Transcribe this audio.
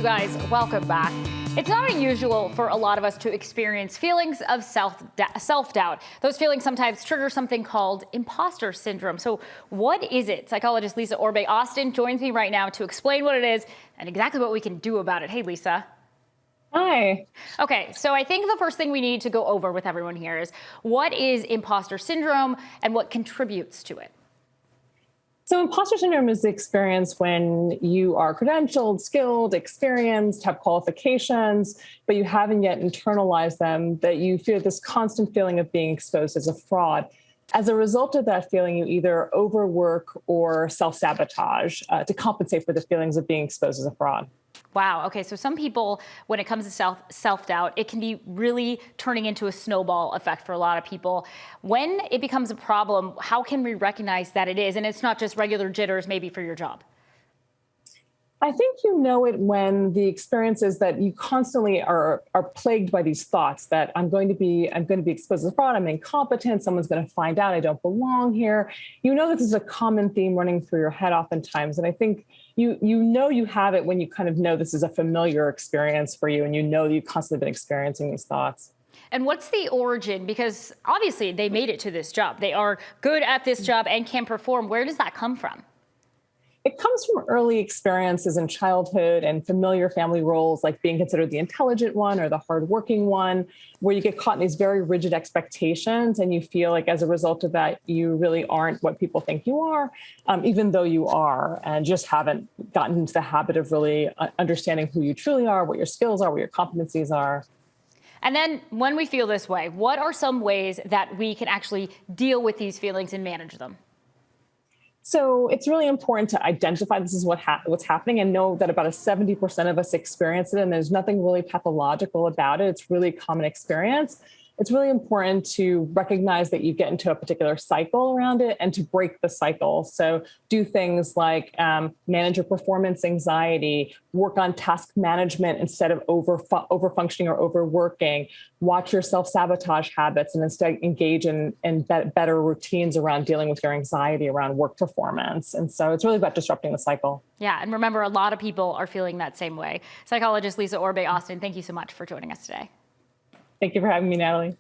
you guys, welcome back. It's not unusual for a lot of us to experience feelings of self-doubt. Those feelings sometimes trigger something called imposter syndrome. So what is it? Psychologist Lisa Orbe-Austin joins me right now to explain what it is and exactly what we can do about it. Hey, Lisa. Hi. Okay, so I think the first thing we need to go over with everyone here is what is imposter syndrome and what contributes to it? So imposter syndrome is the experience when you are credentialed, skilled, experienced, have qualifications, but you haven't yet internalized them, that you feel this constant feeling of being exposed as a fraud. As a result of that feeling, you either overwork or self-sabotage to compensate for the feelings of being exposed as a fraud. Wow. Okay. So some people, when it comes to self-doubt, it can be really turning into a snowball effect for a lot of people. When it becomes a problem, how can we recognize that it is? And it's not just regular jitters, maybe for your job. I think you know it when the experience is that you constantly are plagued by these thoughts that I'm going to be exposed to fraud, I'm incompetent, someone's going to find out I don't belong here. You know that this is a common theme running through your head oftentimes. And I think you know you have it when you kind of know this is a familiar experience for you and you know you've constantly been experiencing these thoughts. And what's the origin? Because obviously they made it to this job. They are good at this job and can perform. Where does that come from? It comes from early experiences in childhood and familiar family roles, like being considered the intelligent one or the hardworking one, where you get caught in these very rigid expectations and you feel like as a result of that, you really aren't what people think you are, even though you are, and just haven't gotten into the habit of really understanding who you truly are, what your skills are, what your competencies are. And then when we feel this way, what are some ways that we can actually deal with these feelings and manage them? So it's really important to identify this is what's happening and know that about 70% of us experience it, and there's nothing really pathological about it. It's really a common experience. It's really important to recognize that you get into a particular cycle around it and to break the cycle. So do things like manage your performance anxiety, work on task management instead of overfunctioning or overworking, watch your self-sabotage habits and instead engage in better routines around dealing with your anxiety around work performance. And so it's really about disrupting the cycle. Yeah, and remember, a lot of people are feeling that same way. Psychologist Lisa Orbe-Austin, thank you so much for joining us today. Thank you for having me, Natalie.